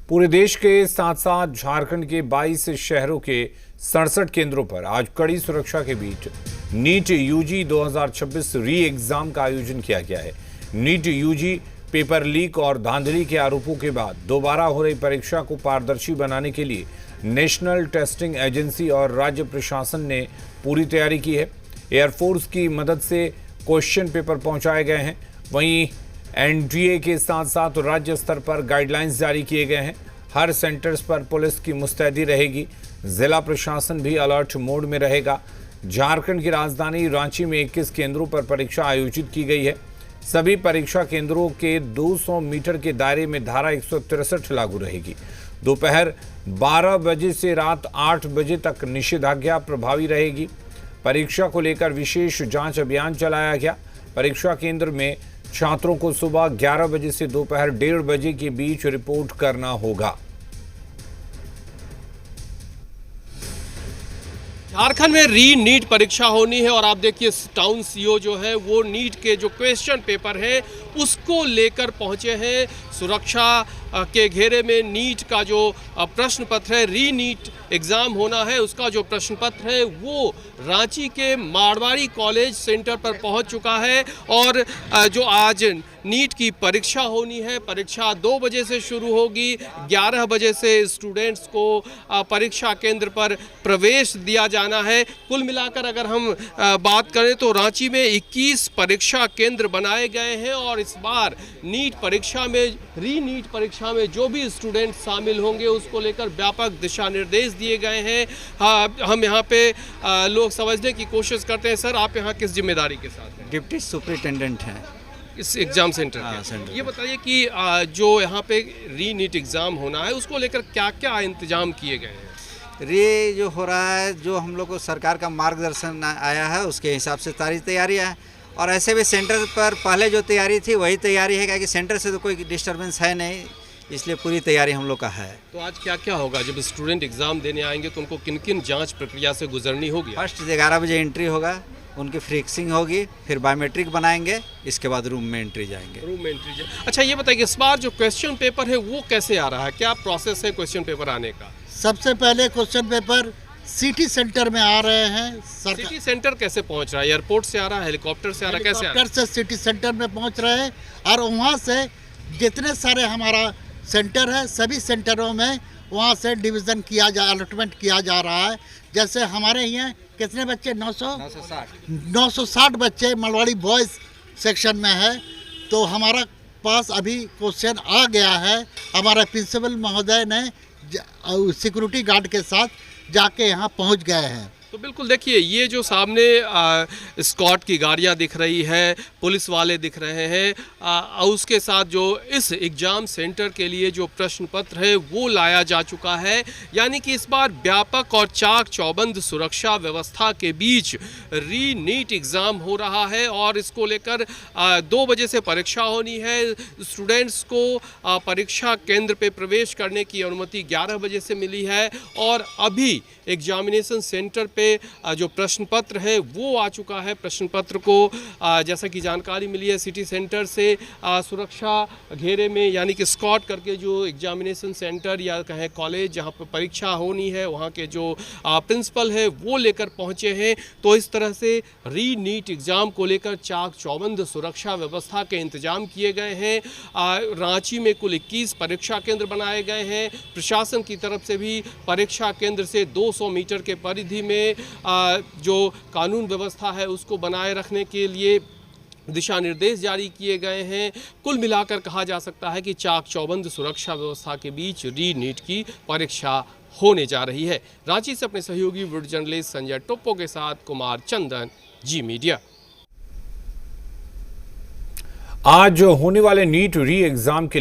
पूरे देश के साथ साथ झारखंड के 22 शहरों के 67 केंद्रों पर आज कड़ी सुरक्षा के बीच नीट यूजी 2026 री एग्जाम का आयोजन किया गया है। नीट यूजी पेपर लीक और धांधली के आरोपों के बाद दोबारा हो रही परीक्षा को पारदर्शी बनाने के लिए नेशनल टेस्टिंग एजेंसी और राज्य प्रशासन ने पूरी तैयारी की है। एयरफोर्स की मदद से क्वेश्चन पेपर पहुंचाए गए हैं। वहीं एनडीए के साथ साथ राज्य स्तर पर गाइडलाइंस जारी किए गए हैं। हर सेंटर्स पर पुलिस की मुस्तैदी रहेगी। जिला प्रशासन भी अलर्ट मोड में रहेगा। झारखंड की राजधानी रांची में 21 केंद्रों पर परीक्षा आयोजित की गई है। सभी परीक्षा केंद्रों के 200 मीटर के दायरे में धारा 163 लागू रहेगी। दोपहर 12 बजे से रात 8 बजे तक निषेधाज्ञा प्रभावी रहेगी। परीक्षा को लेकर विशेष जांच अभियान चलाया गया। परीक्षा केंद्र में छात्रों को सुबह 11 बजे से दोपहर 1:30 बजे के बीच रिपोर्ट करना होगा। झारखंड में री नीट परीक्षा होनी है और आप देखिए टाउन सीओ जो है वो नीट के जो क्वेश्चन पेपर है उसको लेकर पहुंचे हैं। सुरक्षा के घेरे में नीट का जो प्रश्न पत्र है, री नीट एग्ज़ाम होना है, उसका जो प्रश्न पत्र है वो रांची के मारवाड़ी कॉलेज सेंटर पर पहुंच चुका है। और जो आज नीट की परीक्षा होनी है, परीक्षा 2 बजे से शुरू होगी। 11 बजे से स्टूडेंट्स को परीक्षा केंद्र पर प्रवेश दिया जाना है। कुल मिलाकर अगर हम बात करें तो रांची में 21 परीक्षा केंद्र बनाए गए हैं और इस बार नीट परीक्षा में, री नीट परीक्षा में जो भी स्टूडेंट शामिल होंगे उसको लेकर व्यापक दिशा निर्देश दिए गए हैं। हम यहाँ पे लोग समझने की कोशिश करते हैं। सर, आप यहाँ किस जिम्मेदारी के साथ हैं? डिप्टी सुपरिटेंडेंट हैं इस एग्जाम सेंटर के। ये बताइए कि जो यहाँ पे री नीट एग्जाम होना है उसको लेकर क्या क्या इंतजाम किए गए हैं? रे जो हो रहा है, जो हम लोग को सरकार का मार्गदर्शन आया है उसके हिसाब से सारी तैयारियां हैं। और ऐसे भी सेंटर पर पहले जो तैयारी थी वही तैयारी है, क्योंकि सेंटर से तो कोई डिस्टर्बेंस है नहीं, इसलिए पूरी तैयारी हम लोग का है। तो आज क्या क्या होगा? जब स्टूडेंट एग्जाम देने आएंगे तो उनको किन किन जांच प्रक्रिया से गुजरनी होगी? फर्स्ट 11 बजे एंट्री होगा, उनकी फिक्सिंग होगी, फिर बायोमेट्रिक बनाएंगे, इसके बाद रूम में एंट्री जाएंगे। रूम में एंट्री अच्छा, ये बताइए इस बार जो क्वेश्चन पेपर है वो कैसे आ रहा है? क्या प्रोसेस है क्वेश्चन पेपर आने का? सबसे पहले क्वेश्चन पेपर सिटी सेंटर में आ रहे हैं। सिटी सेंटर कैसे पहुंच रहा है? एयरपोर्ट से आ रहा है, हेलीकॉप्टर से आ रहा है, कैसे आ रहा है? हेलीकॉप्टर से सिटी सेंटर में पहुंच रहे हैं और वहां से जितने सारे हमारा सेंटर है सभी सेंटरों में वहां से डिवीज़न किया जा, अलॉटमेंट किया जा रहा है। जैसे हमारे यहाँ कितने बच्चे 960 बच्चे मारवाड़ी बॉयज़ सेक्शन में है। तो हमारा पास अभी क्वेश्चन आ गया है। हमारा प्रिंसिपल महोदय ने सिक्योरिटी गार्ड के साथ जाके यहाँ पहुँच गए हैं। तो बिल्कुल देखिए, ये जो सामने स्कॉट की गाड़ियाँ दिख रही है, पुलिस वाले दिख रहे हैं, उसके साथ जो इस एग्ज़ाम सेंटर के लिए जो प्रश्न पत्र है वो लाया जा चुका है। यानी कि इस बार व्यापक और चाक चौबंद सुरक्षा व्यवस्था के बीच री नीट एग्ज़ाम हो रहा है और इसको लेकर 2 बजे से परीक्षा होनी है। स्टूडेंट्स को परीक्षा केंद्र पे प्रवेश करने की अनुमति 11 बजे से मिली है और अभी एग्जामिनेशन सेंटर पे जो प्रश्न पत्र है वो आ चुका है। प्रश्न पत्र को जैसा कि जानकारी मिली है सिटी सेंटर से सुरक्षा घेरे में, यानी कि स्कॉट करके जो एग्जामिनेशन सेंटर या कहें कॉलेज जहां पर परीक्षा होनी है वहां के जो प्रिंसिपल है वो लेकर पहुंचे हैं। तो इस तरह से री नीट एग्ज़ाम को लेकर चाक चौबंद सुरक्षा व्यवस्था के इंतजाम किए गए हैं। रांची में कुल 21 परीक्षा केंद्र बनाए गए हैं। प्रशासन की तरफ से भी परीक्षा केंद्र से 200 मीटर के परिधि में जो कानून व्यवस्था है उसको बनाए रखने के लिए दिशा निर्देश जारी किए गए हैं। कुल मिलाकर कहा जा सकता है कि चाक चौबंद सुरक्षा व्यवस्था के बीच री नीट की परीक्षा होने जा रही है। रांची से अपने सहयोगी वीडियो जर्नलिस्ट संजय टोप्पो के साथ कुमार चंदन, जी मीडिया। आज होने वाले नीट री एग्जाम के लिए